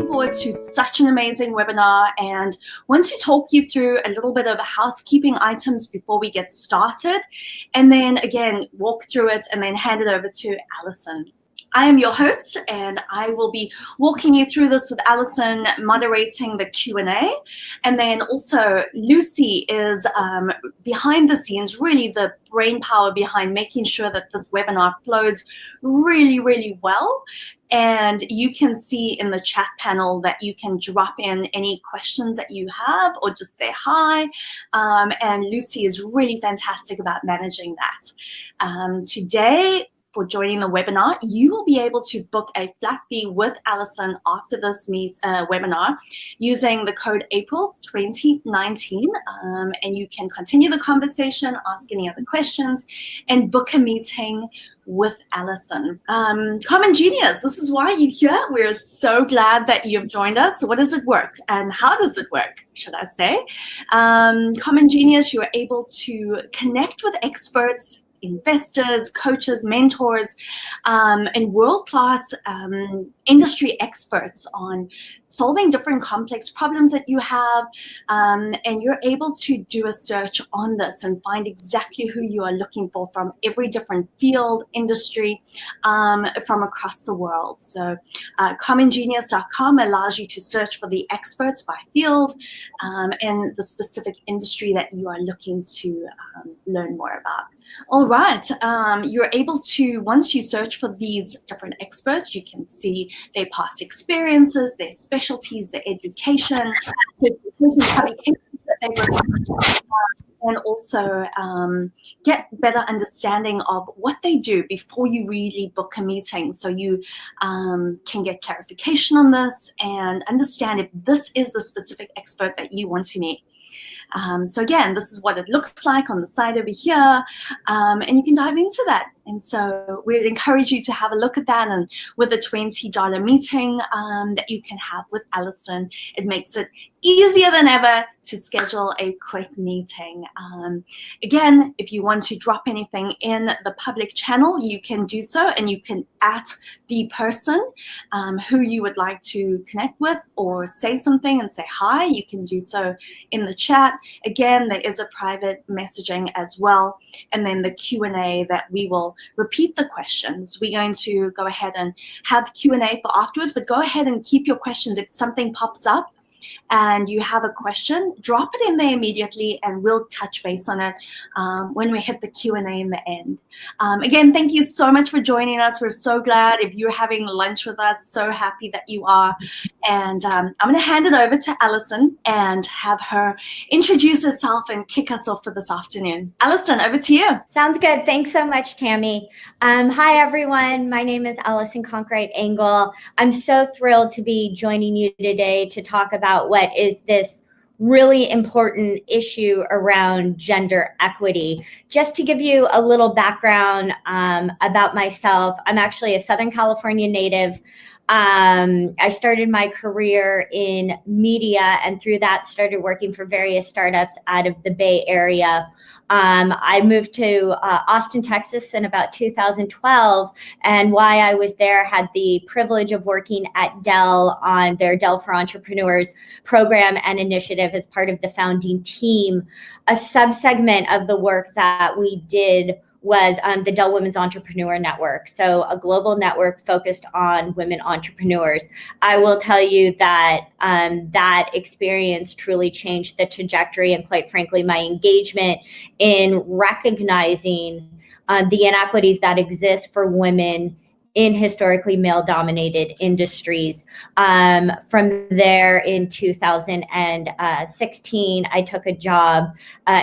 looking forward to such an amazing webinar and want to talk you through a little bit of housekeeping items before we get started, and then again walk through it and then hand it over to Allison. I am your host, and I will be walking you through this with Allison moderating the Q&A. And then also Lucy is behind the scenes, really the brain power behind making sure that this webinar flows really, really well. And you can see in the chat panel that you can drop in any questions that you have or just say hi. And Lucy is really fantastic about managing that. Today, for joining the webinar, you will be able to book a flat fee with Allison after this webinar using the code April 2019, and you can continue the conversation, ask any other questions, and book a meeting with Allison. CommonGenius, this is why you're here. We're so glad that you've joined us. So what does it work and how does it work, should I say? CommonGenius, you are able to connect with experts, investors, coaches, mentors, and world-class industry experts on solving different complex problems that you have, and you're able to do a search on this and find exactly who you are looking for from every different field, industry, from across the world. So CommonGenius.com allows you to search for the experts by field and the specific industry that you are looking to learn more about. All right, you're able to, once you search for these different experts, you can see their past experiences, their specialties, their education, the publications that they've written, and also get better understanding of what they do before you really book a meeting. So you can get clarification on this and understand if this is the specific expert that you want to meet. So again, this is what it looks like on the side over here, and you can dive into that. And so we'd encourage you to have a look at that, and with a $20 meeting that you can have with Allison, it makes it easier than ever to schedule a quick meeting. Again, if you want to drop anything in the public channel, you can do so, and you can @ the person who you would like to connect with or say something and say hi. You can do so in the chat. Again, there is a private messaging as well, and then the Q&A that we will repeat the questions. We're going to go ahead and have Q&A for afterwards, but go ahead and keep your questions. If something pops up and you have a question, drop it in there immediately and we'll touch base on it when we hit the Q&A in the end. Again, thank you so much for joining us. We're so glad if you're having lunch with us, so happy that you are. And I'm going to hand it over to Allison and have her introduce herself and kick us off for this afternoon. Allison, over to you. Sounds good. Thanks so much, Tammy. Hi, everyone. My name is Allison Conkright Engel. I'm so thrilled to be joining you today to talk about what is this really important issue around gender equity. Just to give you a little background about myself, I'm actually a Southern California native. I started my career in media, and through that started working for various startups out of the Bay Area. I moved to Austin, Texas in about 2012, and while I was there, had the privilege of working at Dell on their Dell for Entrepreneurs program and initiative as part of the founding team. A subsegment of the work that we did was the Dell Women's Entrepreneur Network. So a global network focused on women entrepreneurs. I will tell you that that experience truly changed the trajectory and, quite frankly, my engagement in recognizing the inequities that exist for women in historically male-dominated industries. From there, in 2016, I took a job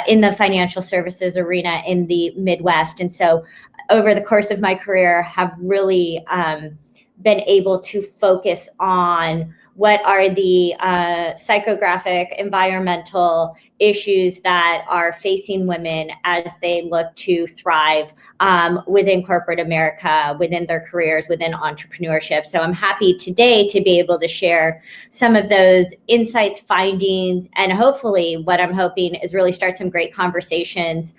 in the financial services arena in the Midwest. And so over the course of my career, have really been able to focus on what are the psychographic, environmental issues that are facing women as they look to thrive within corporate America, within their careers, within entrepreneurship. So I'm happy today to be able to share some of those insights, findings, and hopefully what I'm hoping is really start some great conversations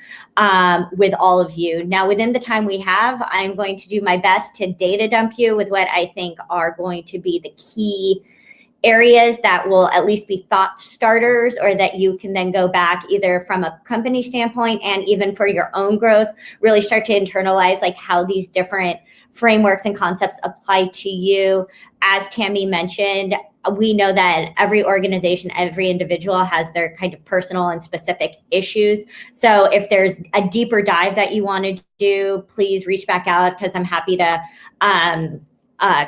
with all of you. Now, within the time we have, I'm going to do my best to data dump you with what I think are going to be the key areas that will at least be thought starters, or that you can then go back either from a company standpoint and even for your own growth, really start to internalize like how these different frameworks and concepts apply to you. As Tammy mentioned, we know that every organization, every individual has their kind of personal and specific issues. So if there's a deeper dive that you want to do, please reach back out, because I'm happy to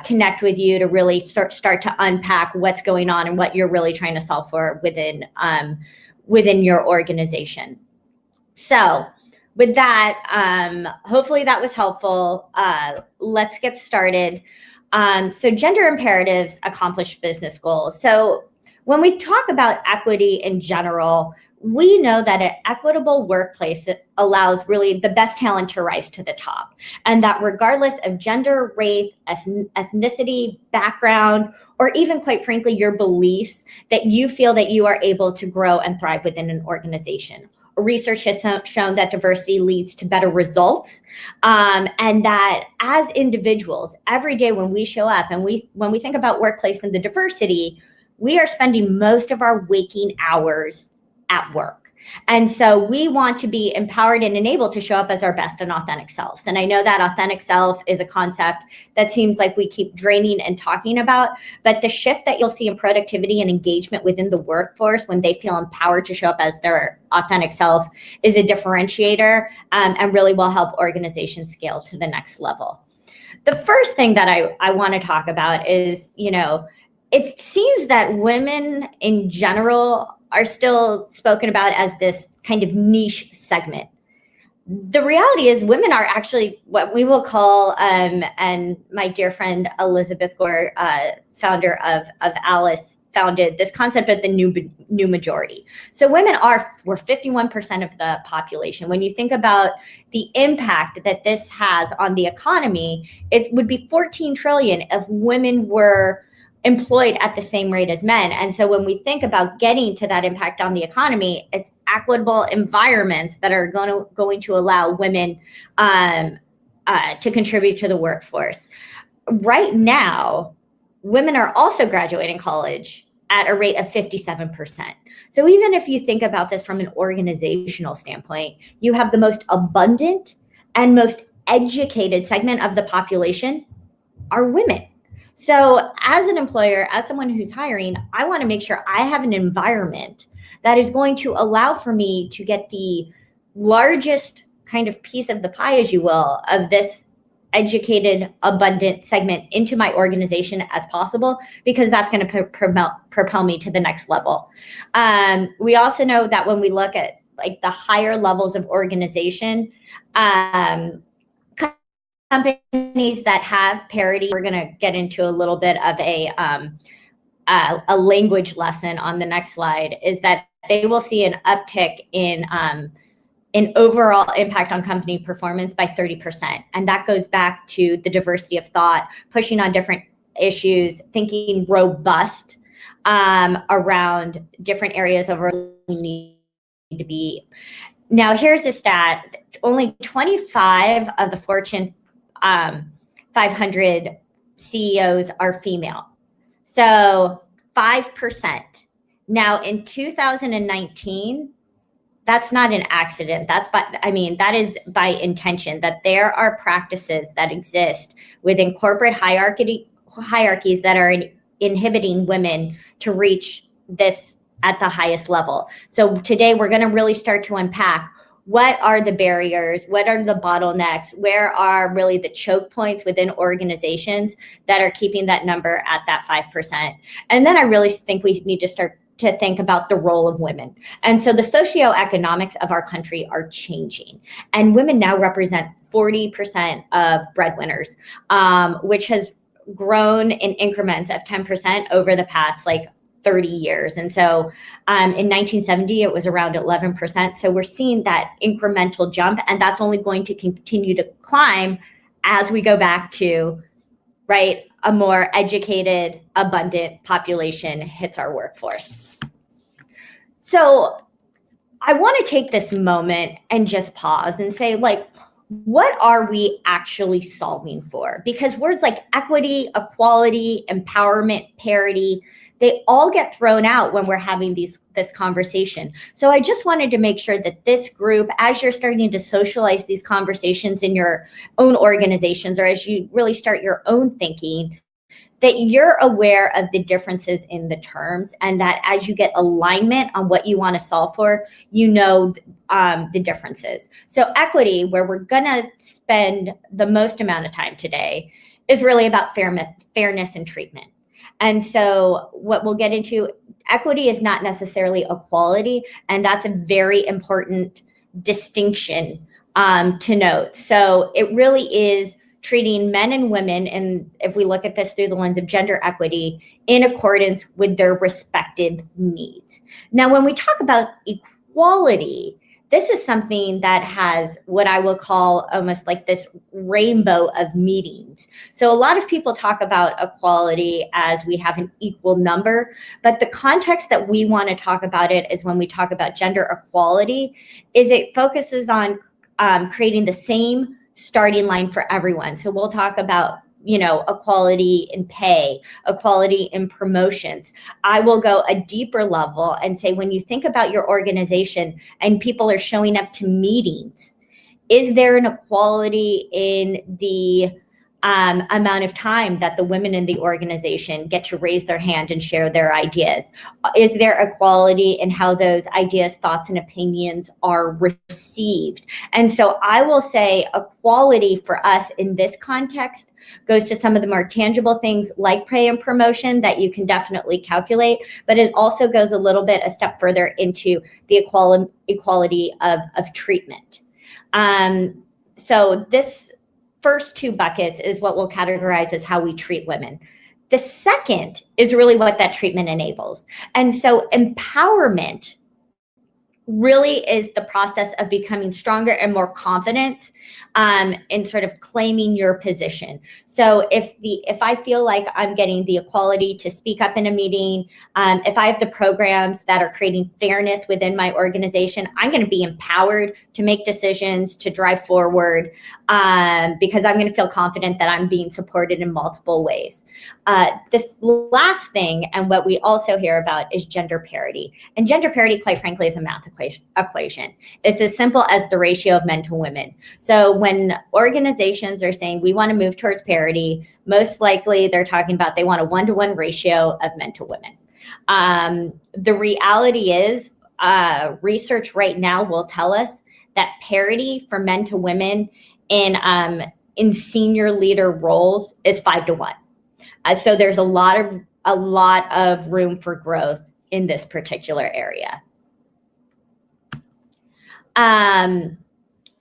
connect with you to really start to unpack what's going on and what you're really trying to solve for within your organization. So with that, hopefully that was helpful. Let's get started. So gender imperatives accomplish business goals. So when we talk about equity in general, we know that an equitable workplace allows really the best talent to rise to the top, and that regardless of gender, race, ethnicity, background, or even quite frankly, your beliefs, that you feel that you are able to grow and thrive within an organization. Research has shown that diversity leads to better results, and that as individuals, every day when we show up and when we think about workplace and the diversity, we are spending most of our waking hours at work. And so we want to be empowered and enabled to show up as our best and authentic selves. And I know that authentic self is a concept that seems like we keep draining and talking about, but the shift that you'll see in productivity and engagement within the workforce when they feel empowered to show up as their authentic self is a differentiator, and really will help organizations scale to the next level. The first thing that I want to talk about is, it seems that women in general are still spoken about as this kind of niche segment. The reality is women are actually what we will call, and my dear friend Elizabeth Gore, founder of Alice, founded this concept of the new majority. So women were 51% of the population. When you think about the impact that this has on the economy, it would be 14 trillion if women were employed at the same rate as men. And so when we think about getting to that impact on the economy, it's equitable environments that are going to allow women to contribute to the workforce. Right now, women are also graduating college at a rate of 57%. So even if you think about this from an organizational standpoint, you have the most abundant and most educated segment of the population are women. So as an employer, as someone who's hiring, I want to make sure I have an environment that is going to allow for me to get the largest kind of piece of the pie, as you will, of this educated, abundant segment into my organization as possible, because that's going to propel me to the next level. We also know that when we look at like the higher levels of organization, companies that have parity, we're going to get into a little bit of a language lesson on the next slide, is that they will see an uptick in overall impact on company performance by 30%. And that goes back to the diversity of thought, pushing on different issues, thinking robust around different areas of where we need to be. Now, here's a stat. Only 25 of the Fortune 500 CEOs are female. So 5%. Now in 2019, that's not an accident. That is by intention, that there are practices that exist within corporate hierarchies that are inhibiting women to reach this at the highest level. So today we're going to really start to unpack what are the barriers, what are the bottlenecks, where are really the choke points within organizations that are keeping that number at that 5%. And then I really think we need to start to think about the role of women. And so the socioeconomics of our country are changing. And women now represent 40% of breadwinners, which has grown in increments of 10% over the past 30 years. And so in 1970, it was around 11%. So we're seeing that incremental jump, and that's only going to continue to climb as we go back to, a more educated, abundant population hits our workforce. So I want to take this moment and just pause and say, what are we actually solving for? Because words like equity, equality, empowerment, parity, they all get thrown out when we're having this conversation. So I just wanted to make sure that this group, as you're starting to socialize these conversations in your own organizations, or as you really start your own thinking, that you're aware of the differences in the terms, and that as you get alignment on what you want to solve for, you know the differences. So equity, where we're going to spend the most amount of time today, is really about fairness and treatment. And so what we'll get into, equity is not necessarily equality, and that's a very important distinction to note. So it really is treating men and women, and if we look at this through the lens of gender equity, in accordance with their respective needs. Now, when we talk about equality, this is something that has what I will call almost like this rainbow of meanings. So a lot of people talk about equality as we have an equal number, but the context that we want to talk about it is when we talk about gender equality, is it focuses on creating the same starting line for everyone. So we'll talk about, equality in pay, equality in promotions. I will go a deeper level and say, when you think about your organization and people are showing up to meetings, is there an equality in the amount of time that the women in the organization get to raise their hand and share their ideas? Is there equality in how those ideas, thoughts, and opinions are received? And so I will say equality for us in this context goes to some of the more tangible things like pay and promotion that you can definitely calculate, but it also goes a little bit a step further into the equality of treatment. So this first two buckets is what we'll categorize as how we treat women. The second is really what that treatment enables. And so empowerment really is the process of becoming stronger and more confident in sort of claiming your position. So if I feel like I'm getting the equality to speak up in a meeting, if I have the programs that are creating fairness within my organization, I'm going to be empowered to make decisions, to drive forward, because I'm going to feel confident that I'm being supported in multiple ways. This last thing, and what we also hear about, is gender parity. And gender parity, quite frankly, is a math equation. It's as simple as the ratio of men to women. So when organizations are saying we want to move towards parity, most likely they're talking about they want a 1-to-1 ratio of men to women. The reality is, research right now will tell us that parity for men to women in senior leader roles is 5-to-1. So there's a lot of room for growth in this particular area.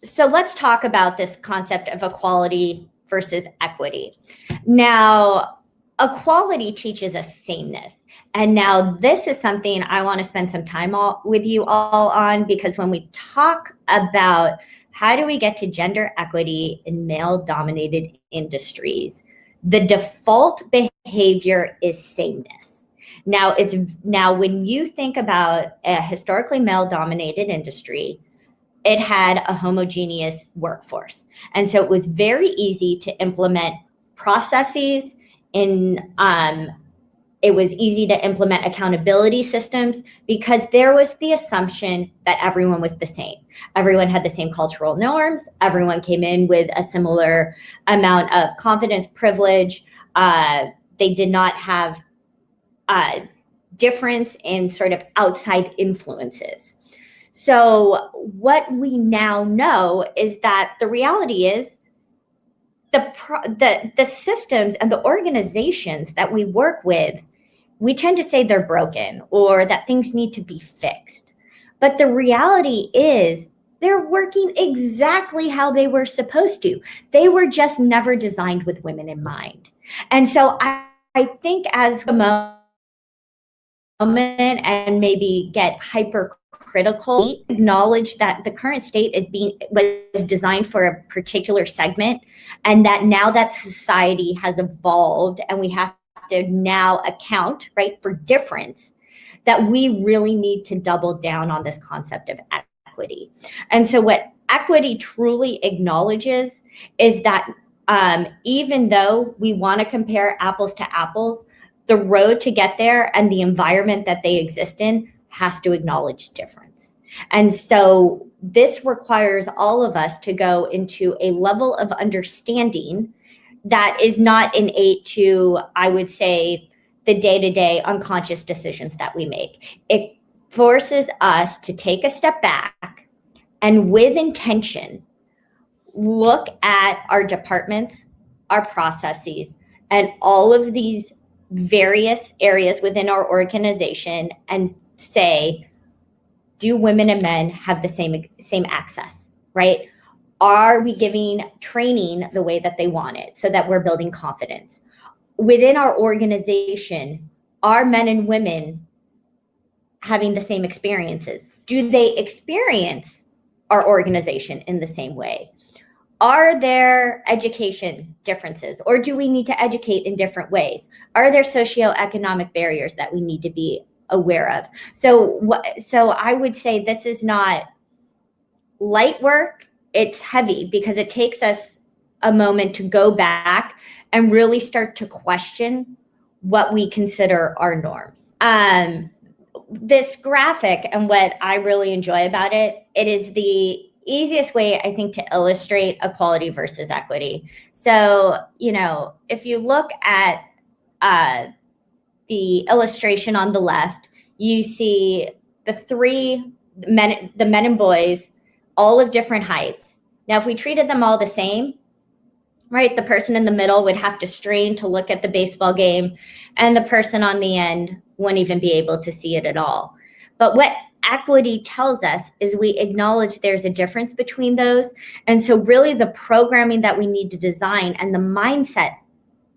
So let's talk about this concept of equality versus equity. Now, equality teaches us sameness. And now this is something I want to spend some time with you all on, because when we talk about how do we get to gender equity in male-dominated industries, the default behavior is sameness. Now, when you think about a historically male-dominated industry, it had a homogeneous workforce. And so it was very easy to implement processes it was easy to implement accountability systems, because there was the assumption that everyone was the same. Everyone had the same cultural norms. Everyone came in with a similar amount of confidence, privilege. They did not have difference in sort of outside influences. So what we now know is that the reality is the systems and the organizations that we work with, we tend to say they're broken or that things need to be fixed. But the reality is they're working exactly how they were supposed to. They were just never designed with women in mind. And so I think as a moment and maybe get hypercritical, acknowledge that the current state was designed for a particular segment, and that now that society has evolved and we have to now account, right, for difference, that we really need to double down on this concept of equity. And so what equity truly acknowledges is that even though we want to compare apples to apples, the road to get there and the environment that they exist in has to acknowledge difference. And so this requires all of us to go into a level of understanding that is not innate to, I would say, the day-to-day unconscious decisions that we make. It forces us to take a step back and with intention, look at our departments, our processes, and all of these various areas within our organization and say, do women and men have the same access, right? Are we giving training the way that they want it so that we're building confidence? Within our organization, are men and women having the same experiences? Do they experience our organization in the same way? Are there education differences, or do we need to educate in different ways? Are there socioeconomic barriers that we need to be aware of? So I would say this is not light work. It's heavy because it takes us a moment to go back and really start to question what we consider our norms. This graphic, and what I really enjoy about it, it is the easiest way, I think, to illustrate equality versus equity. So, if you look at the illustration on the left, you see the men and boys, all of different heights. Now, if we treated them all the same, right, the person in the middle would have to strain to look at the baseball game, and the person on the end wouldn't even be able to see it at all. But what equity tells us is we acknowledge there's a difference between those. And so really the programming that we need to design and the mindset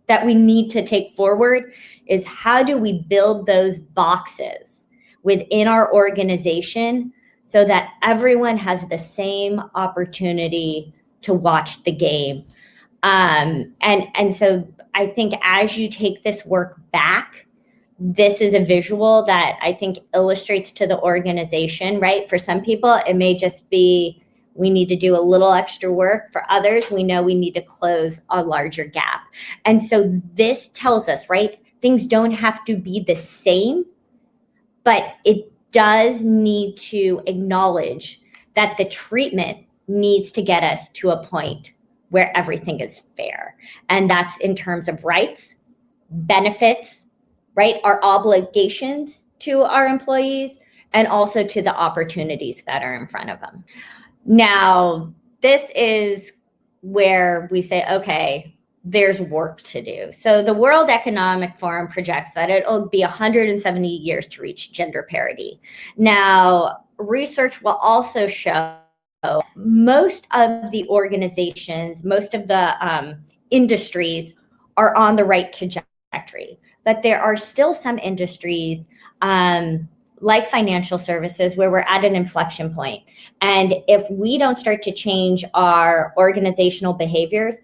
that we need to take forward is, how do we build those boxes within our organization so that everyone has the same opportunity to watch the game? And so I think as you take this work back, this is a visual that I think illustrates to the organization, right? For some people, it may just be, we need to do a little extra work. For others, we know we need to close a larger gap. And so this tells us, right, things don't have to be the same, but it does need to acknowledge that the treatment needs to get us to a point where everything is fair. And that's in terms of rights, benefits, right, our obligations to our employees, and also to the opportunities that are in front of them. Now, this is where we say, okay, there's work to do. So the World Economic Forum projects that it'll be 170 years to reach gender parity. Now, research will also show most of the organizations, most of the industries are on the right trajectory. But there are still some industries like financial services where we're at an inflection point. And if we don't start to change our organizational behaviors,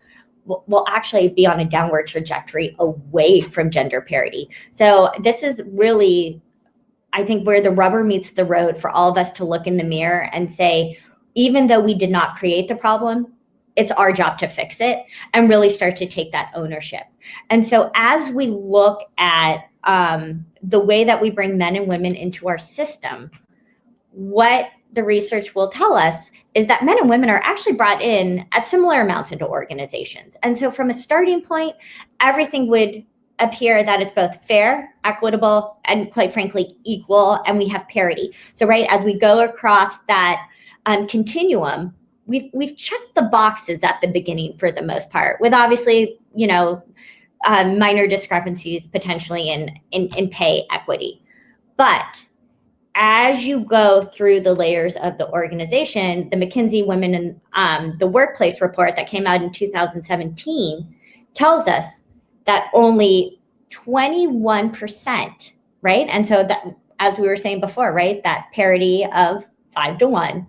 we'll actually be on a downward trajectory away from gender parity. So this is really, I think, where the rubber meets the road for all of us to look in the mirror and say, even though we did not create the problem, it's our job to fix it and really start to take that ownership. And so as we look at the way that we bring men and women into our system, what the research will tell us is that men and women are actually brought in at similar amounts into organizations. And so from a starting point, everything would appear that it's both fair, equitable, and quite frankly, equal, and we have parity. So right, as we go across that continuum, we've checked the boxes at the beginning for the most part, with obviously, minor discrepancies potentially in pay equity. But as you go through the layers of the organization, the McKinsey Women in the Workplace report that came out in 2017 tells us that only 21%, right? And so that, as we were saying before, right, that parity of 5-to-1,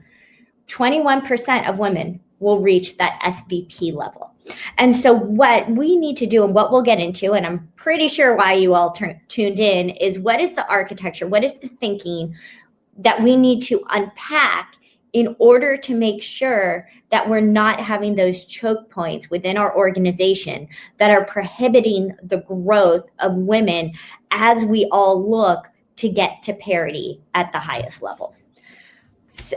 21% of women will reach that SVP level. And so what we need to do, and what we'll get into, and I'm pretty sure why you all tuned in, is what is the architecture, what is the thinking that we need to unpack in order to make sure that we're not having those choke points within our organization that are prohibiting the growth of women as we all look to get to parity at the highest levels.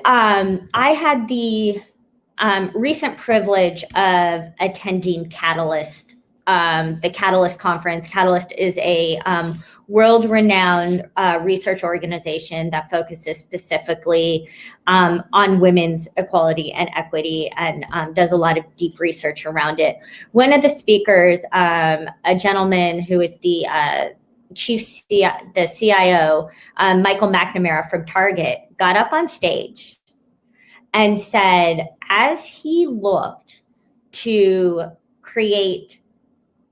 I had the recent privilege of attending Catalyst, the Catalyst conference. Catalyst is a world-renowned research organization that focuses specifically on women's equality and equity, and does a lot of deep research around it. One of the speakers, a gentleman who is the CIO, Michael McNamara from Target, got up on stage and said, as he looked to create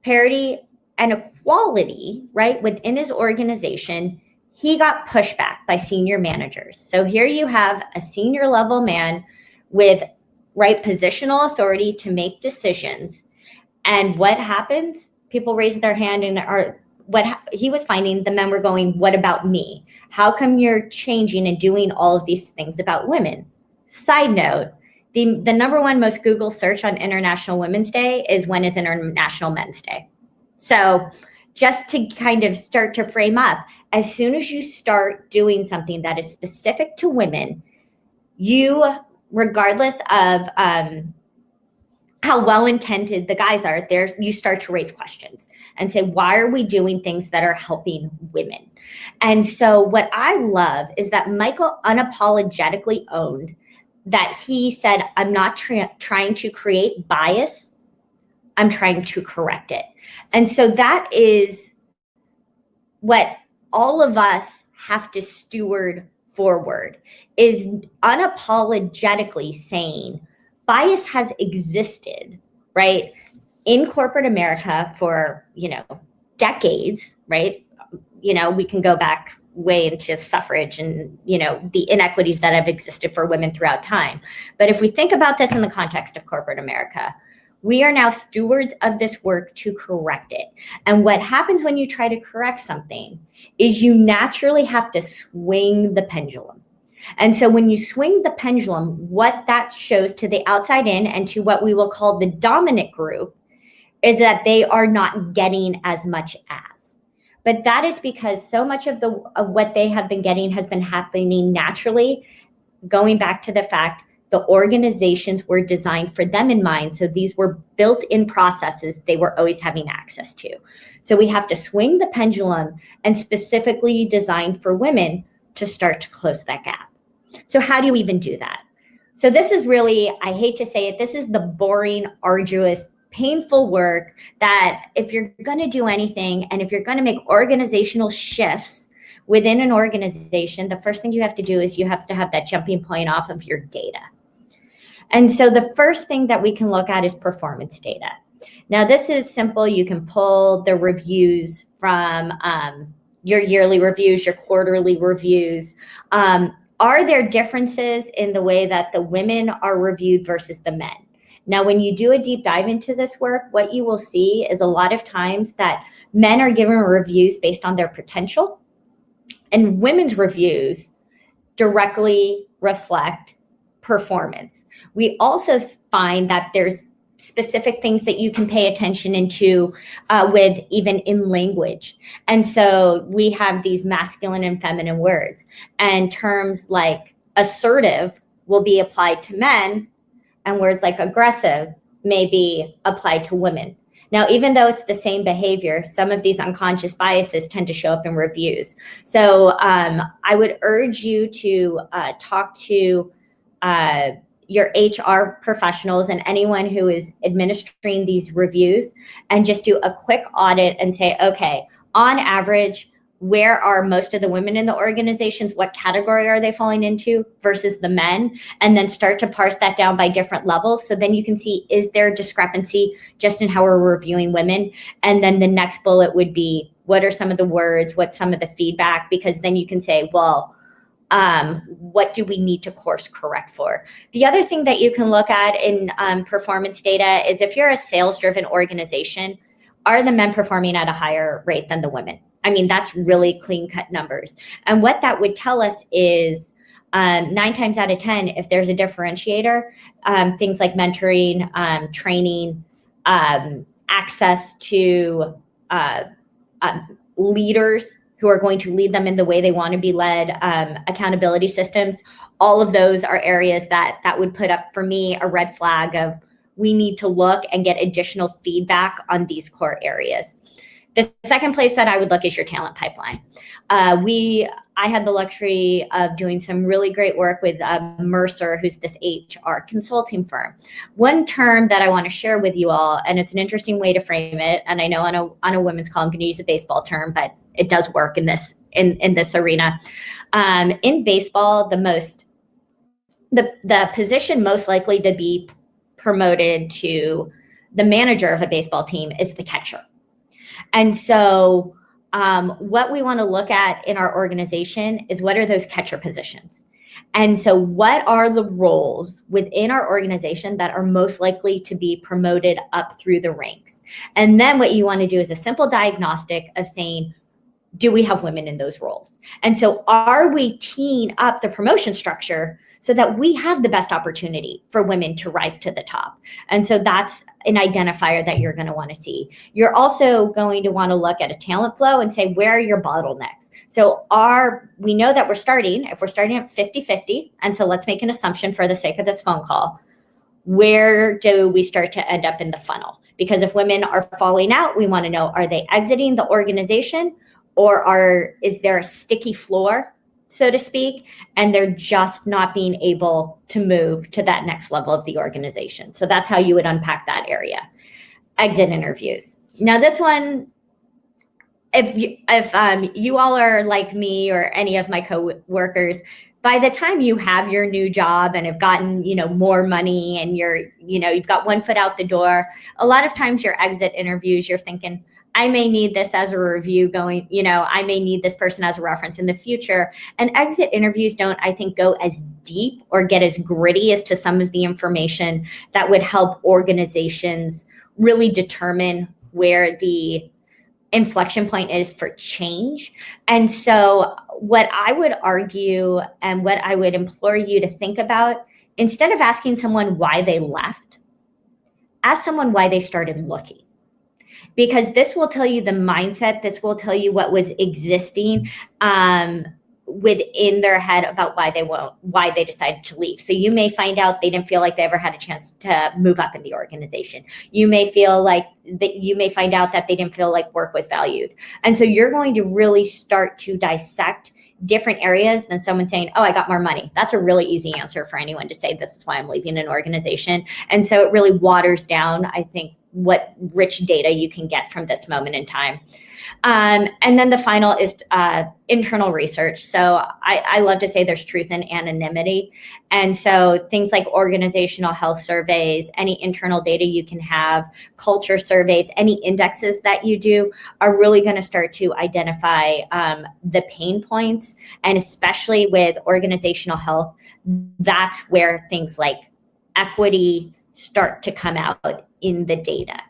parity and equality, right, within his organization, he got pushback by senior managers. So here you have a senior level man with positional authority to make decisions. And what happens? People raise their hand and he was finding the men were going, what about me? How come you're changing and doing all of these things about women? Side note, the number one most Google search on International Women's Day is when is International Men's Day. So just to kind of start to frame up, as soon as you start doing something that is specific to women, you, regardless of how well-intended the guys are, you start to raise questions and say, why are we doing things that are helping women? And so what I love is that Michael unapologetically owned that. He said, I'm not trying to create bias, I'm trying to correct it. And so that is what all of us have to steward forward, is unapologetically saying bias has existed, right, in corporate America for, decades, right? We can go back way into suffrage and, the inequities that have existed for women throughout time. But if we think about this in the context of corporate America, we are now stewards of this work to correct it. And what happens when you try to correct something is you naturally have to swing the pendulum. And so when you swing the pendulum, what that shows to the outside in and to what we will call the dominant group is that they are not getting as much as. But that is because so much of what they have been getting has been happening naturally, going back to the fact the organizations were designed for them in mind. So these were built-in processes they were always having access to. So we have to swing the pendulum and specifically design for women to start to close that gap. So how do you even do that? So this is really, I hate to say it, this is the boring, arduous, painful work that if you're going to do anything and if you're going to make organizational shifts within an organization, the first thing you have to do is you have to have that jumping point off of your data. And so the first thing that we can look at is performance data. Now, this is simple. You can pull the reviews from your yearly reviews, your quarterly reviews. Are there differences in the way that the women are reviewed versus the men? Now, when you do a deep dive into this work, what you will see is a lot of times that men are given reviews based on their potential, and women's reviews directly reflect performance. We also find that there's specific things that you can pay attention into with even in language. And so we have these masculine and feminine words, and terms like assertive will be applied to men, and words like aggressive may be applied to women. Now, even though it's the same behavior, some of these unconscious biases tend to show up in reviews. So I would urge you to talk to your HR professionals and anyone who is administering these reviews and just do a quick audit and say, okay, on average, where are most of the women in the organizations? What category are they falling into versus the men? And then start to parse that down by different levels. So then you can see, is there discrepancy just in how we're reviewing women? And then the next bullet would be, what are some of the words? What's some of the feedback? Because then you can say, well, what do we need to course correct for? The other thing that you can look at in performance data is if you're a sales-driven organization, are the men performing at a higher rate than the women? I mean, that's really clean-cut numbers. And what that would tell us is 9 times out of 10, if there's a differentiator, things like mentoring, training, access to leaders who are going to lead them in the way they want to be led, accountability systems, all of those are areas that would put up for me a red flag of we need to look and get additional feedback on these core areas. The second place that I would look is your talent pipeline. I had the luxury of doing some really great work with Mercer, who's this HR consulting firm. One term that I want to share with you all, and it's an interesting way to frame it, and I know on a women's call I'm going to use a baseball term, but it does work in this arena. In baseball, the position most likely to be promoted to the manager of a baseball team is the catcher. And so what we want to look at in our organization is what are those catcher positions? And so what are the roles within our organization that are most likely to be promoted up through the ranks? And then what you want to do is a simple diagnostic of saying, do we have women in those roles? And so are we teeing up the promotion structure so that we have the best opportunity for women to rise to the top? And so that's an identifier that you're going to want to see. You're also going to want to look at a talent flow and say, where are your bottlenecks? So we know that if we're starting at 50-50, and so let's make an assumption for the sake of this phone call, where do we start to end up in the funnel? Because if women are falling out, we want to know, are they exiting the organization, or is there a sticky floor, so to speak, and they're just not being able to move to that next level of the organization? So that's how you would unpack that area. Exit interviews. Now this one, if you all are like me or any of my co-workers, by the time you have your new job and have gotten, more money and you've got one foot out the door, a lot of times your exit interviews, you're thinking, I may need this as a review going, I may need this person as a reference in the future. And exit interviews don't, I think, go as deep or get as gritty as to some of the information that would help organizations really determine where the inflection point is for change. And so what I would argue and what I would implore you to think about, instead of asking someone why they left, ask someone why they started looking. Because this will tell you the mindset, this will tell you what was existing within their head about why they decided to leave. So you may find out they didn't feel like they ever had a chance to move up in the organization. You may find out that they didn't feel like work was valued. And so you're going to really start to dissect different areas than someone saying, oh, I got more money. That's a really easy answer for anyone to say, this is why I'm leaving an organization. And so it really waters down, I think, what rich data you can get from this moment in time. And then the final is internal research. So I love to say there's truth in anonymity. And so things like organizational health surveys, any internal data you can have, culture surveys, any indexes that you do are really going to start to identify the pain points. And especially with organizational health, that's where things like equity start to come out in the data.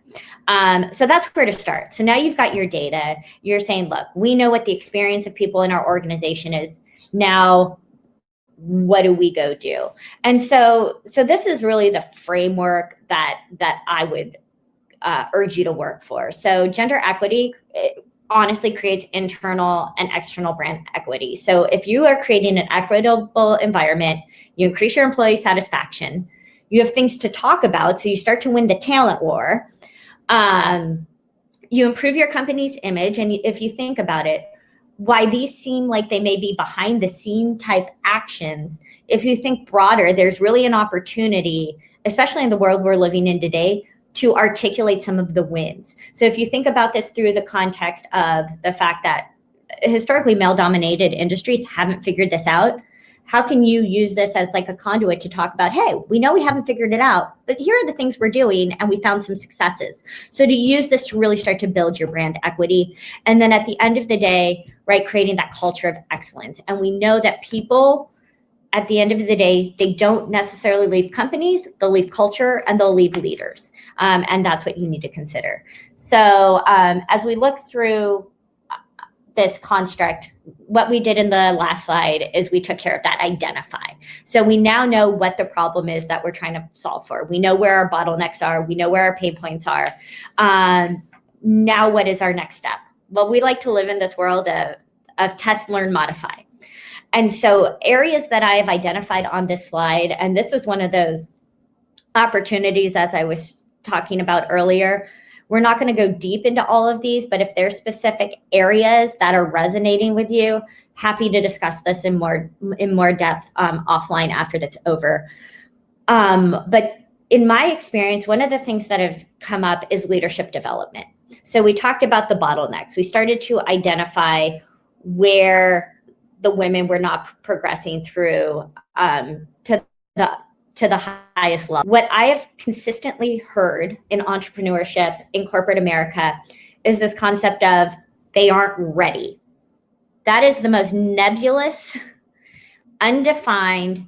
So that's where to start. So now you've got your data. You're saying, look, we know what the experience of people in our organization is. Now, what do we go do? And so this is really the framework that I would urge you to work for. So gender equity honestly creates internal and external brand equity. So if you are creating an equitable environment, you increase your employee satisfaction, you have things to talk about, so you start to win the talent war. You improve your company's image, and if you think about it, why these seem like they may be behind the scene type actions, if you think broader, there's really an opportunity, especially in the world we're living in today, to articulate some of the wins. So if you think about this through the context of the fact that historically male-dominated industries haven't figured this out, how can you use this as like a conduit to talk about, hey, we know we haven't figured it out, but here are the things we're doing and we found some successes. So to use this to really start to build your brand equity. And then at the end of the day, right, creating that culture of excellence. And we know that people, at the end of the day, they don't necessarily leave companies, they'll leave culture and they'll leave leaders. And that's what you need to consider. So as we look through this construct, what we did in the last slide is we took care of that identify. So we now know what the problem is that we're trying to solve for. We know where our bottlenecks are. We know where our pain points are. Now what is our next step? Well, we like to live in this world of test, learn, modify. And so areas that I have identified on this slide, and this is one of those opportunities as I was talking about earlier. We're not going to go deep into all of these, but if there's specific areas that are resonating with you, happy to discuss this in more depth offline after that's over. But in my experience, one of the things that has come up is leadership development. So we talked about the bottlenecks. We started to identify where the women were not progressing through to the highest level. What I have consistently heard in entrepreneurship in corporate America is this concept of they aren't ready. That is the most nebulous, undefined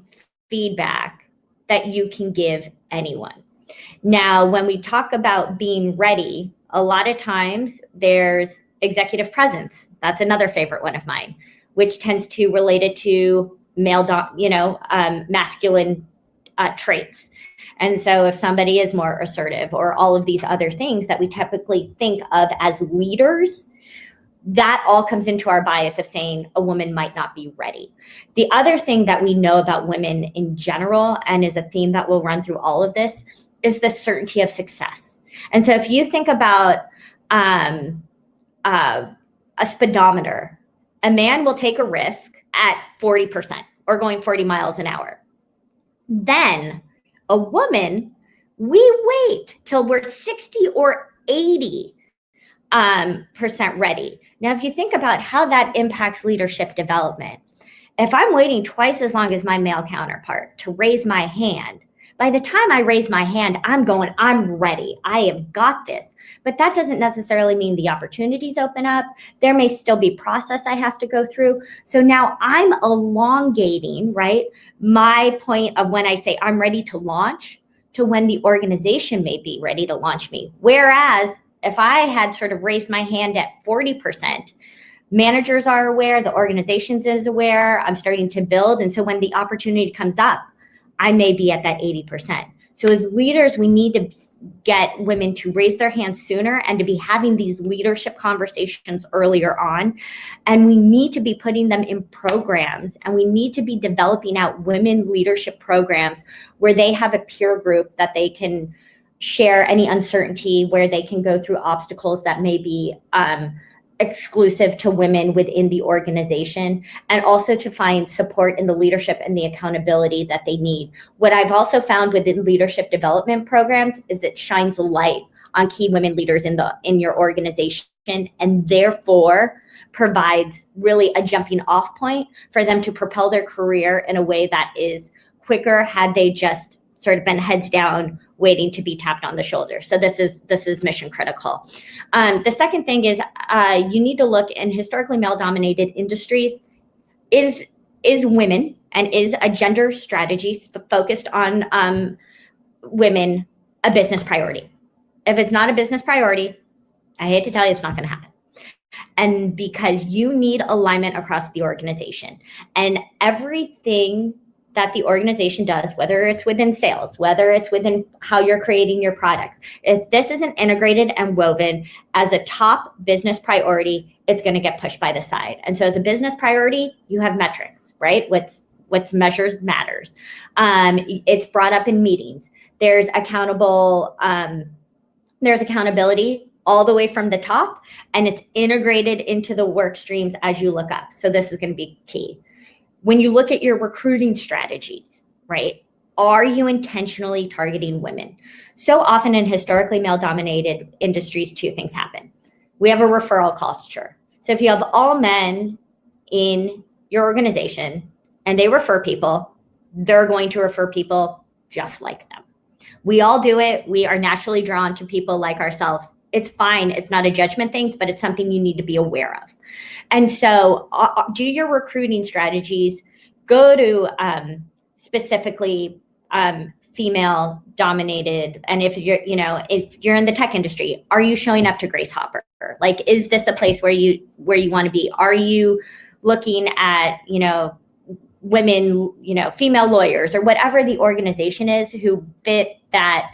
feedback that you can give anyone. Now, when we talk about being ready, a lot of times there's executive presence. That's another favorite one of mine, which tends to relate it to masculine traits. And so if somebody is more assertive or all of these other things that we typically think of as leaders, that all comes into our bias of saying a woman might not be ready. The other thing that we know about women in general, and is a theme that will run through all of this, is the certainty of success. And so if you think about a speedometer, a man will take a risk at 40% or going 40 miles an hour. Then a woman, we wait till we're 60 or 80% ready. Now, if you think about how that impacts leadership development, if I'm waiting twice as long as my male counterpart to raise my hand, by the time I raise my hand, I'm ready. I have got this. But that doesn't necessarily mean the opportunities open up. There may still be process I have to go through. So now I'm elongating, right, my point of when I say I'm ready to launch to when the organization may be ready to launch me. Whereas if I had sort of raised my hand at 40%, managers are aware, the organization is aware, I'm starting to build. And so when the opportunity comes up, I may be at that 80%. So as leaders, we need to get women to raise their hands sooner and to be having these leadership conversations earlier on. And we need to be putting them in programs, and we need to be developing out women leadership programs where they have a peer group that they can share any uncertainty, where they can go through obstacles that may be exclusive to women within the organization, and also to find support in the leadership and the accountability that they need. What I've also found within leadership development programs is it shines a light on key women leaders in your organization, and therefore provides really a jumping off point for them to propel their career in a way that is quicker had they just sort of been heads down waiting to be tapped on the shoulder. So this is mission critical. The second thing is you need to look in historically male-dominated industries. Is women and is a gender strategy focused on women a business priority? If it's not a business priority, I hate to tell you, it's not going to happen. And because you need alignment across the organization, and everything that the organization does, whether it's within sales, whether it's within how you're creating your products, if this isn't integrated and woven as a top business priority, it's going to get pushed by the side. And so as a business priority, you have metrics, right? What's measured matters. It's brought up in meetings. There's accountability all the way from the top, and it's integrated into the work streams as you look up. So this is going to be key. When you look at your recruiting strategies, right, are you intentionally targeting women? So often in historically male-dominated industries, two things happen. We have a referral culture. So if you have all men in your organization and they refer people, they're going to refer people just like them. We all do it. We are naturally drawn to people like ourselves. It's fine. It's not a judgment thing, but it's something you need to be aware of. And so do your recruiting strategies, go to specifically female dominated. And if you're in the tech industry, are you showing up to Grace Hopper? career? Like, is this a place where you want to be? Are you looking at, women, female lawyers or whatever the organization is who fit that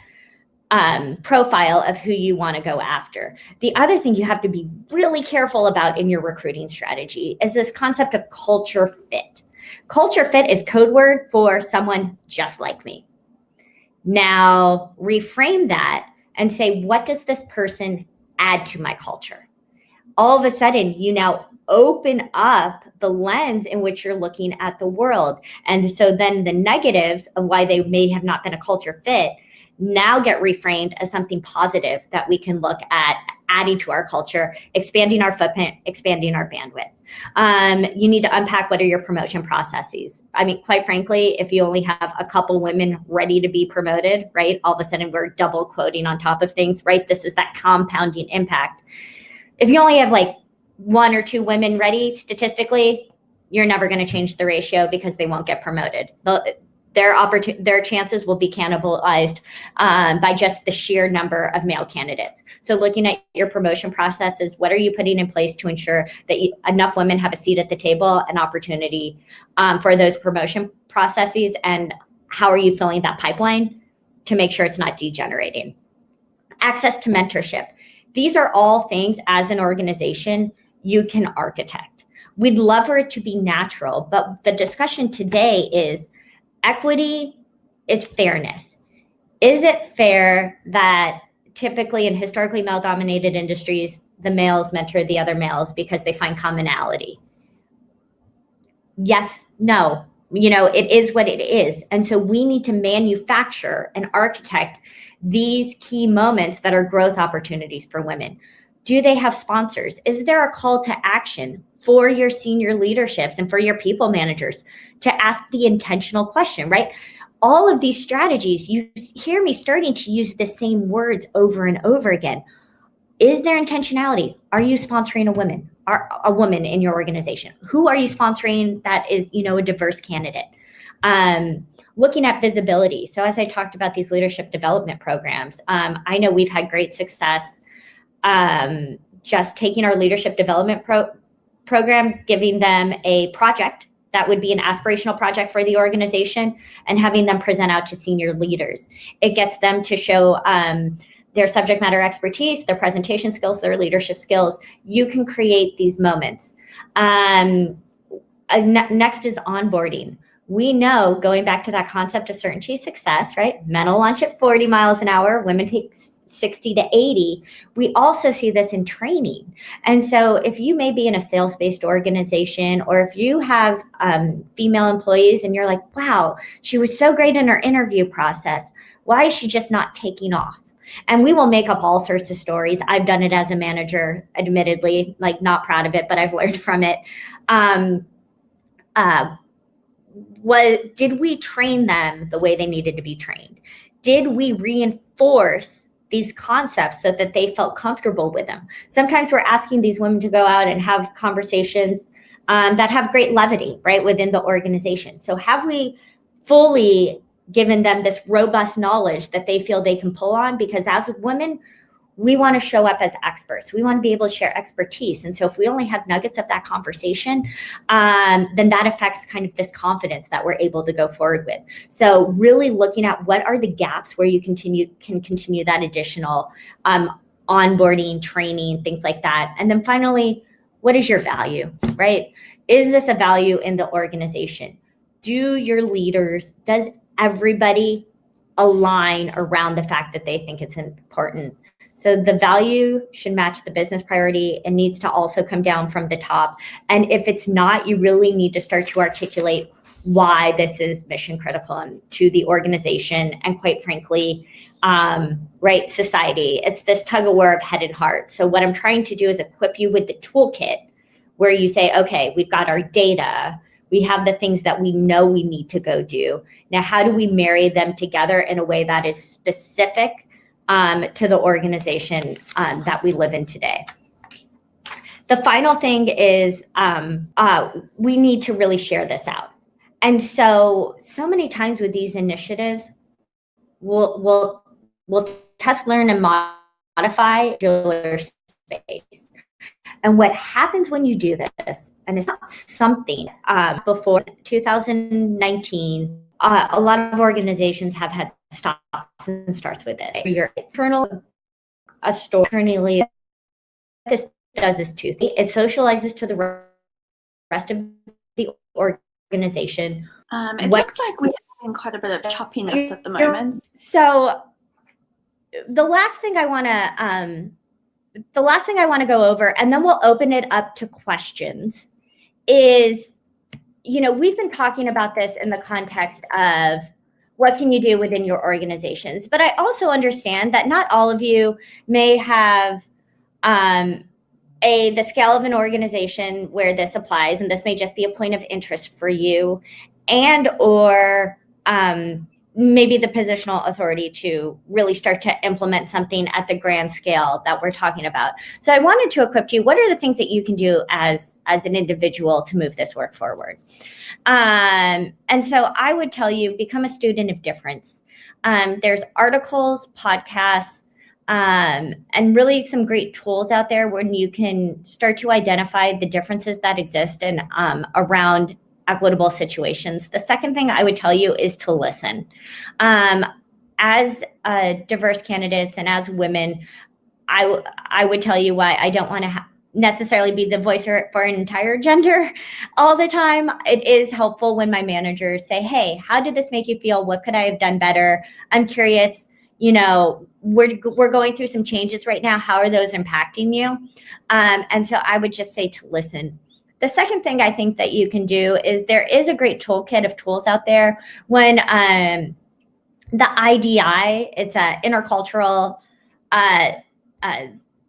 profile of who you want to go after? The other thing you have to be really careful about in your recruiting strategy is this concept of culture fit. Culture fit is code word for someone just like me. Now reframe that and say, what does this person add to my culture? All of a sudden, you now open up the lens in which you're looking at the world. And so then the negatives of why they may have not been a culture fit now get reframed as something positive that we can look at adding to our culture, expanding our footprint, expanding our bandwidth. You need to unpack what are your promotion processes. I mean, quite frankly, if you only have a couple women ready to be promoted, right, all of a sudden we're double quoting on top of things, right? This is that compounding impact. If you only have like 1 or 2 women ready, statistically, you're never going to change the ratio because they won't get promoted. Their chances will be cannibalized by just the sheer number of male candidates. So looking at your promotion processes, what are you putting in place to ensure that enough women have a seat at the table, an opportunity for those promotion processes, and how are you filling that pipeline to make sure it's not degenerating? Access to mentorship. These are all things as an organization you can architect. We'd love for it to be natural, but the discussion today is equity is fairness. Is it fair that typically in historically male-dominated industries, the males mentor the other males because they find commonality? Yes, no. It is what it is. And so we need to manufacture and architect these key moments that are growth opportunities for women. Do they have sponsors? Is there a call to action for your senior leaderships and for your people managers to ask the intentional question, right? All of these strategies, you hear me starting to use the same words over and over again. Is there intentionality? Are you sponsoring a woman in your organization? Who are you sponsoring that is, a diverse candidate? Looking at visibility. So as I talked about these leadership development programs, I know we've had great success just taking our leadership development program, giving them a project that would be an aspirational project for the organization and having them present out to senior leaders. It gets them to show their subject matter expertise, their presentation skills, their leadership skills. You can create these moments. Next is onboarding. We know, going back to that concept of certainty of success, right? Men will launch at 40 miles an hour, women take 60 to 80. We also see this in training. And so if you may be in a sales-based organization, or if you have female employees and you're like, wow, she was so great in her interview process, why is she just not taking off? And we will make up all sorts of stories. I've done it as a manager, admittedly, like not proud of it, but I've learned from it. Did we train them the way they needed to be trained? Did we reinforce these concepts so that they felt comfortable with them? Sometimes we're asking these women to go out and have conversations that have great levity, right, within the organization. So have we fully given them this robust knowledge that they feel they can pull on? Because as women, we want to show up as experts. We want to be able to share expertise. And so if we only have nuggets of that conversation, then that affects kind of this confidence that we're able to go forward with. So really looking at what are the gaps where you can continue that additional onboarding, training, things like that. And then finally, what is your value, right? Is this a value in the organization? Do your leaders, does everybody align around the fact that they think it's important? So the value should match the business priority. It needs to also come down from the top. And if it's not, you really need to start to articulate why this is mission critical to the organization and, quite frankly, right, society. It's this tug of war of head and heart. So what I'm trying to do is equip you with the toolkit where you say, okay, we've got our data. We have the things that we know we need to go do. Now, how do we marry them together in a way that is specific to the organization that we live in today? The final thing is we need to really share this out. And so many times with these initiatives, we'll test, learn, and modify space. And what happens when you do this, and it's not something before 2019, a lot of organizations have had stops and starts with it. Your internal, a store internally, this does is two things. It socializes to the rest of the organization. It looks like we're having quite a bit of choppiness at the moment. So the last thing I want to go over, and then we'll open it up to questions, is, we've been talking about this in the context of what can you do within your organizations, but I also understand that not all of you may have the scale of an organization where this applies, and this may just be a point of interest for you, and or maybe the positional authority to really start to implement something at the grand scale that we're talking about. So I wanted to equip you. What are the things that you can do as an individual to move this work forward? And so I would tell you, become a student of difference. There's articles, podcasts, and really some great tools out there when you can start to identify the differences that exist and around equitable situations. The second thing I would tell you is to listen. As diverse candidates and as women, I would tell you why I don't want to necessarily be the voice for an entire gender all the time. It is helpful when my managers say, hey, how did this make you feel? What could I have done better? I'm curious, we're going through some changes right now. How are those impacting you? And so I would just say to listen. The second thing I think that you can do is there is a great toolkit of tools out there. When the IDI, it's an intercultural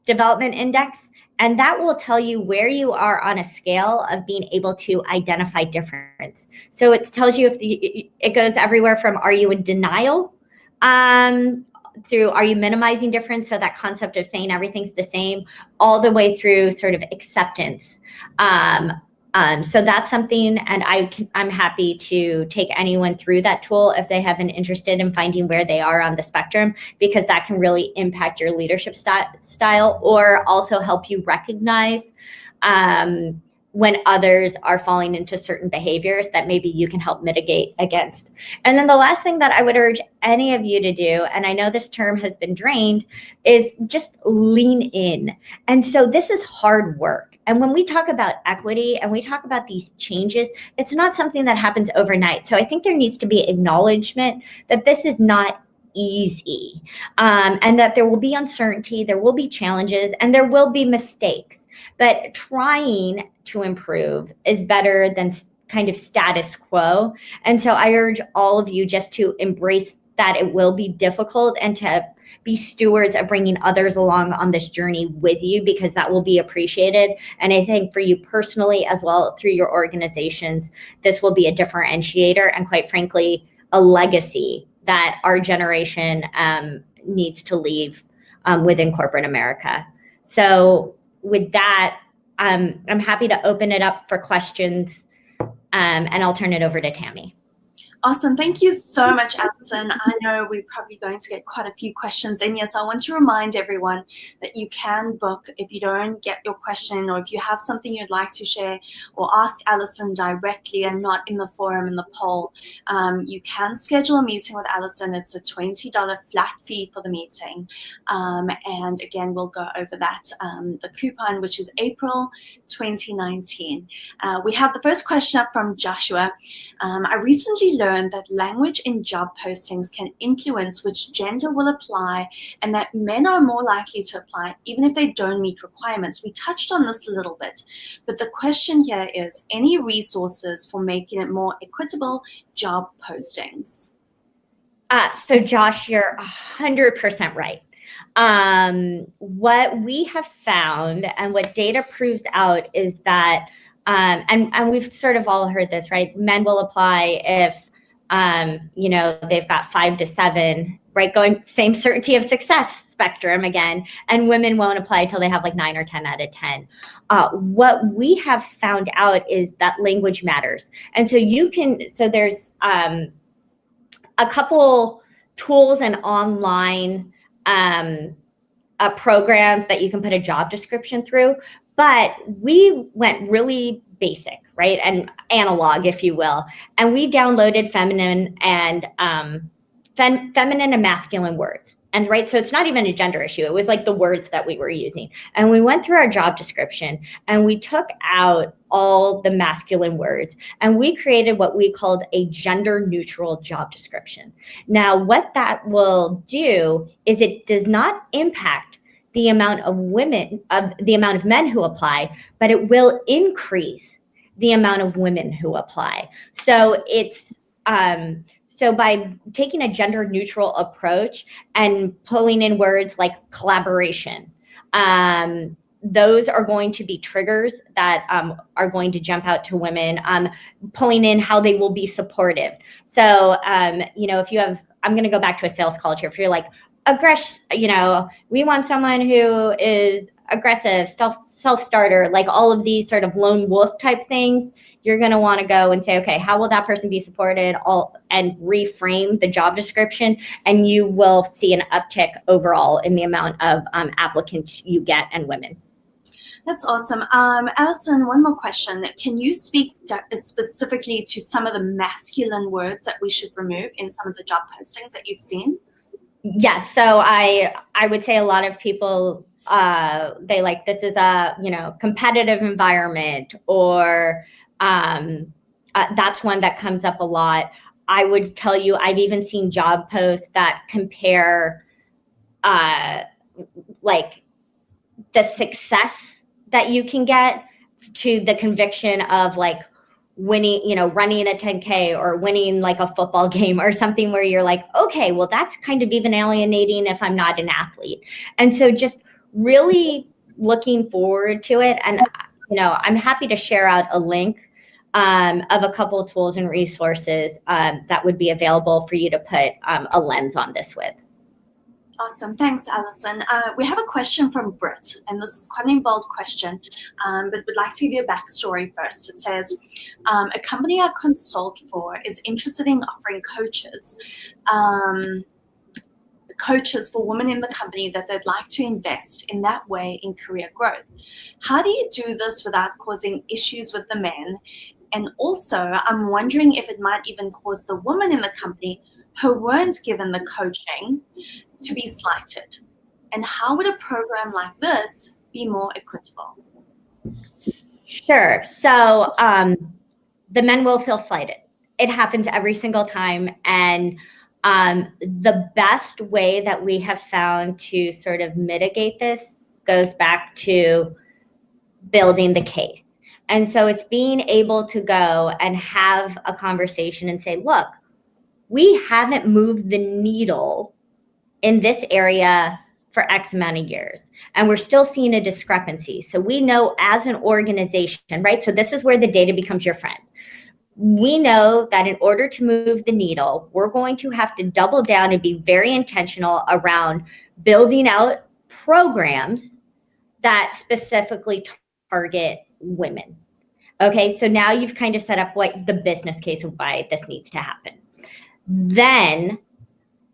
development index, and that will tell you where you are on a scale of being able to identify difference. So it tells you it goes everywhere from, are you in denial, through, are you minimizing difference? So that concept of saying everything's the same, all the way through sort of acceptance. So that's something, and I'm happy to take anyone through that tool if they have been interested in finding where they are on the spectrum, because that can really impact your leadership style, or also help you recognize when others are falling into certain behaviors that maybe you can help mitigate against. And then the last thing that I would urge any of you to do, and I know this term has been drained, is just lean in. And so this is hard work. And when we talk about equity and we talk about these changes, it's not something that happens overnight. So I think there needs to be acknowledgement that this is not easy, and that there will be uncertainty, there will be challenges, and there will be mistakes. But trying to improve is better than kind of status quo. And so I urge all of you just to embrace that it will be difficult, and to be stewards of bringing others along on this journey with you, because that will be appreciated. And I think for you personally, as well through your organizations, this will be a differentiator and, quite frankly, a legacy that our generation needs to leave within corporate America. So with that, I'm happy to open it up for questions, and I'll turn it over to Tammy. Awesome. Thank you so much, Allison. I know we're probably going to get quite a few questions in here, so I want to remind everyone that you can book if you don't get your question, or if you have something you'd like to share or ask Allison directly and not in the forum, in the poll. You can schedule a meeting with Allison. It's a $20 flat fee for the meeting. And again, we'll go over that, the coupon, which is April 2019. We have the first question up from Joshua. I recently learned that language in job postings can influence which gender will apply, and that men are more likely to apply even if they don't meet requirements. We touched on this a little bit, but the question here is, any resources for making it more equitable job postings? So Josh, you're 100% right. What we have found and what data proves out is that, and we've sort of all heard this, right? Men will apply if they've got 5 to 7, right? Going same certainty of success spectrum again, and women won't apply until they have like 9 or 10 out of 10. What we have found out is that language matters. And so there's a couple tools and online programs that you can put a job description through, but we went really basic, right? And analog, if you will. And we downloaded feminine and masculine words. And right, so it's not even a gender issue. It was like the words that we were using. And we went through our job description and we took out all the masculine words and we created what we called a gender neutral job description. Now, what that will do is it does not impact the amount of men who apply, but it will increase the amount of women who apply. So it's so by taking a gender neutral approach and pulling in words like collaboration, those are going to be triggers that are going to jump out to women, pulling in how they will be supportive. So, if you have, I'm going to go back to a sales culture. If you're like, we want someone who is aggressive, self-starter, like all of these sort of lone wolf type things, you're going to want to go and say, okay, how will that person be supported, and reframe the job description, and you will see an uptick overall in the amount of applicants you get and women. That's awesome. Allison, one more question. Can you speak specifically to some of the masculine words that we should remove in some of the job postings that you've seen? Yes. So I would say a lot of people, they like, this is a, competitive environment, or that's one that comes up a lot. I would tell you, I've even seen job posts that compare like the success that you can get to the conviction of like winning, running a 10K or winning like a football game or something, where you're like, okay, well, that's kind of even alienating if I'm not an athlete. And so just really looking forward to it. And, I'm happy to share out a link of a couple of tools and resources that would be available for you to put a lens on this with. Awesome. Thanks, Allison. We have a question from Britt, and this is quite an involved question, but we'd like to give you a backstory first. It says, a company I consult for is interested in offering coaches for women in the company that they'd like to invest in that way in career growth. How do you do this without causing issues with the men? And also, I'm wondering if it might even cause the women in the company who weren't given the coaching to be slighted. And how would a program like this be more equitable? Sure. So the men will feel slighted. It happens every single time. And the best way that we have found to sort of mitigate this goes back to building the case. And so it's being able to go and have a conversation and say, look, we haven't moved the needle in this area for X amount of years, and we're still seeing a discrepancy. So we know as an organization, right? So this is where the data becomes your friend. We know that in order to move the needle, we're going to have to double down and be very intentional around building out programs that specifically target women. Okay, so now you've kind of set up what the business case of why this needs to happen. Then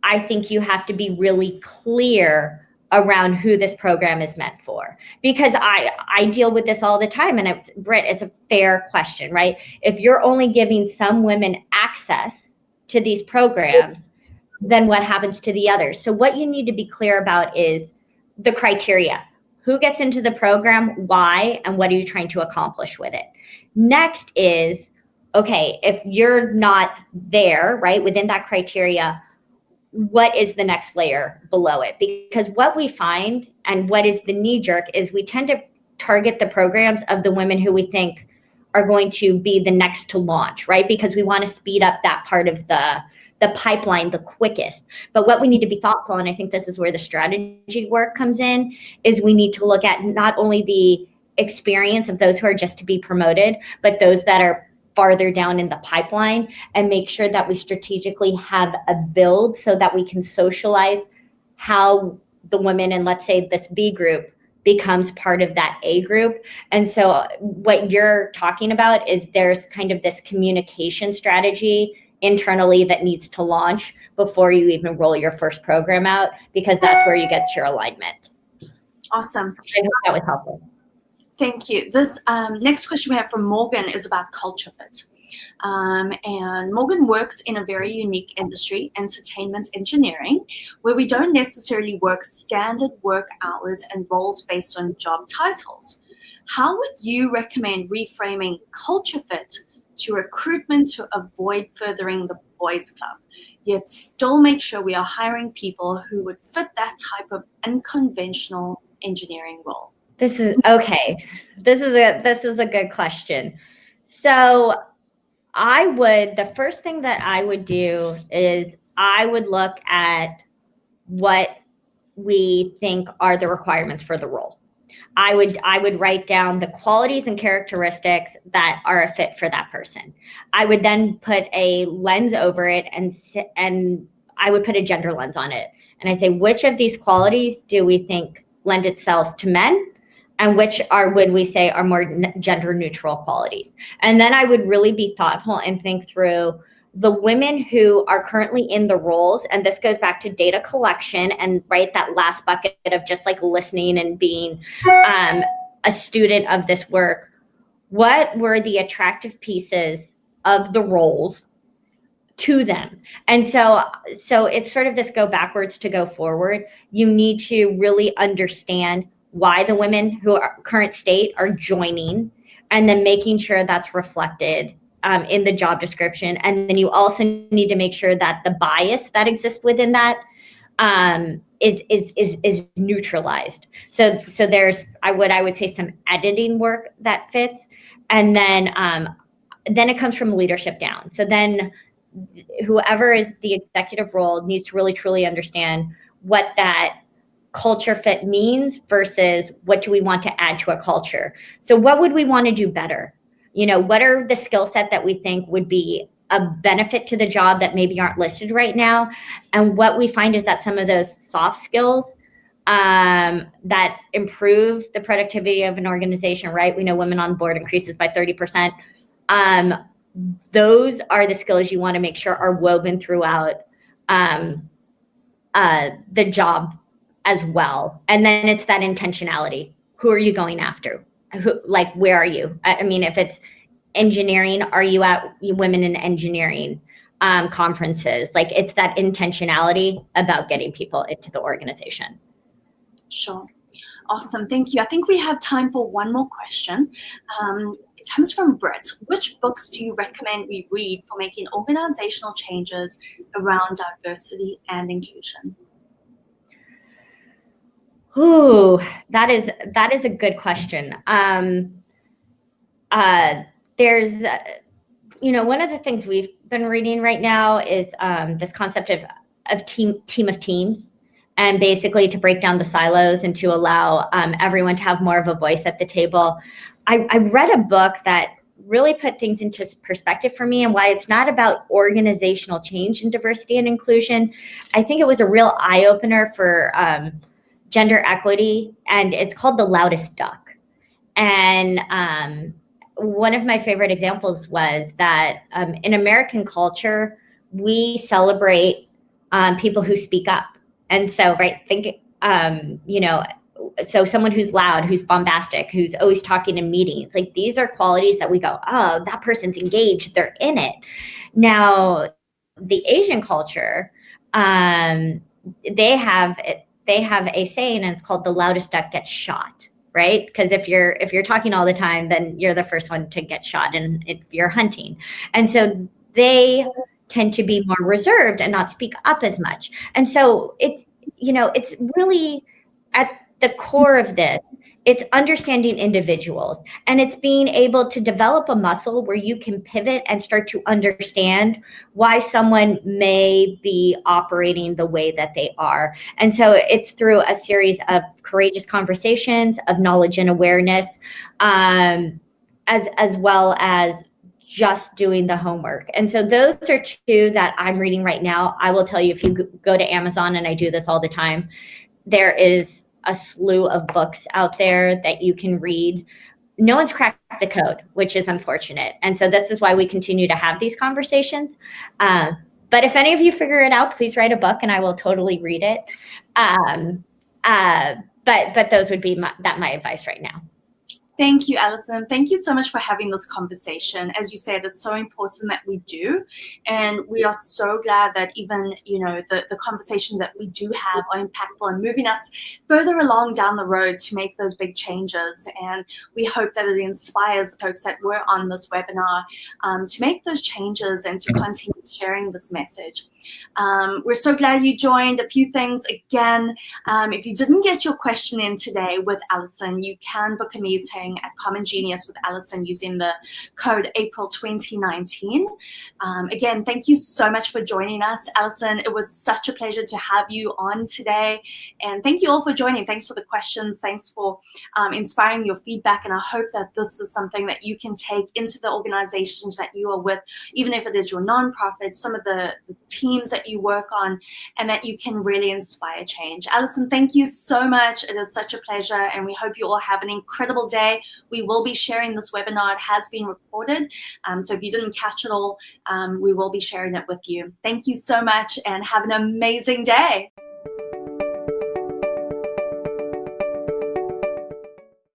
I think you have to be really clear around who this program is meant for. Because I deal with this all the time, and Britt, it's a fair question, right? If you're only giving some women access to these programs, then what happens to the others? So what you need to be clear about is the criteria. Who gets into the program, why, and what are you trying to accomplish with it? Next is, okay, if you're not there, right, within that criteria, what is the next layer below it? Because what we find, and what is the knee jerk, is we tend to target the programs of the women who we think are going to be the next to launch, right? Because we want to speed up that part of the pipeline the quickest. But what we need to be thoughtful, and I think this is where the strategy work comes in, is we need to look at not only the experience of those who are just to be promoted, but those that are farther down in the pipeline, and make sure that we strategically have a build so that we can socialize how the women in, let's say, this B group becomes part of that A group. And so what you're talking about is there's kind of this communication strategy internally that needs to launch before you even roll your first program out, because that's where you get your alignment. Awesome. I hope that was helpful. Thank you. This next question we have from Morgan is about culture fit. And Morgan works in a very unique industry, entertainment engineering, where we don't necessarily work standard work hours and roles based on job titles. How would you recommend reframing culture fit to recruitment to avoid furthering the boys club, yet still make sure we are hiring people who would fit that type of unconventional engineering role? This is okay. This is a good question. So the first thing that I would do is I would look at what we think are the requirements for the role. I would write down the qualities and characteristics that are a fit for that person. I would then put a lens over it and I would put a gender lens on it. And I say, which of these qualities do we think lend itself to men? And which would we say are more gender neutral qualities? And then I would really be thoughtful and think through the women who are currently in the roles, and this goes back to data collection and that last bucket of just like listening and being a student of this work. What were the attractive pieces of the roles to them? And so it's sort of this go backwards to go forward. You need to really understand why the women who are current state are joining, and then making sure that's reflected in the job description. And then you also need to make sure that the bias that exists within that is neutralized. So there's I would say some editing work that fits, and then it comes from leadership down. So then whoever is the executive role needs to really truly understand what that culture fit means versus what do we want to add to a culture. So what would we want to do better? What are the skill set that we think would be a benefit to the job that maybe aren't listed right now? And what we find is that some of those soft skills that improve the productivity of an organization, right? We know women on board increases by 30%. Those are the skills you want to make sure are woven throughout the job as well. And then it's that intentionality. Who are you going after? Where are you? I mean, if it's engineering, are you at women in engineering conferences? It's that intentionality about getting people into the organization. Sure. Awesome. Thank you. I think we have time for one more question. It comes from Brett. Which books do you recommend we read for making organizational changes around diversity and inclusion? Ooh, that is a good question. There's, one of the things we've been reading right now is this concept of team of teams, and basically to break down the silos and to allow everyone to have more of a voice at the table. I read a book that really put things into perspective for me, and why it's not about organizational change in diversity and inclusion. I think it was a real eye-opener for gender equity, and it's called The Loudest Duck. And one of my favorite examples was that in American culture, we celebrate people who speak up. And so, so someone who's loud, who's bombastic, who's always talking in meetings, these are qualities that we go, oh, that person's engaged, they're in it. Now, the Asian culture, they have a saying, and it's called the loudest duck gets shot, right? Because if you're talking all the time, then you're the first one to get shot, and if you're hunting. And so they tend to be more reserved and not speak up as much. And so it's really at the core of this, it's understanding individuals, and it's being able to develop a muscle where you can pivot and start to understand why someone may be operating the way that they are. And so it's through a series of courageous conversations, of knowledge and awareness, as well as just doing the homework. And so those are two that I'm reading right now. I will tell you, if you go to Amazon, and I do this all the time, there is a slew of books out there that you can read. No one's cracked the code, which is unfortunate. And so this is why we continue to have these conversations. But if any of you figure it out, please write a book and I will totally read it. But those would be my advice right now. Thank you, Allison. Thank you so much for having this conversation. As you said, it's so important that we do. And we are so glad that even, the conversations that we do have are impactful and moving us further along down the road to make those big changes. And we hope that it inspires the folks that were on this webinar to make those changes and to continue sharing this message. We're so glad you joined. A few things again. If you didn't get your question in today with Allison, you can book a meeting at CommonGenius with Allison using the code April 2019. Again, thank you so much for joining us, Allison. It was such a pleasure to have you on today. And thank you all for joining. Thanks for the questions. Thanks for inspiring your feedback. And I hope that this is something that you can take into the organizations that you are with, even if it is your nonprofit, some of the teams that you work on, and that you can really inspire change. Allison, thank you so much. It is such a pleasure. And we hope you all have an incredible day. We will be sharing this webinar. It has been recorded. So if you didn't catch it all, we will be sharing it with you. Thank you so much and have an amazing day.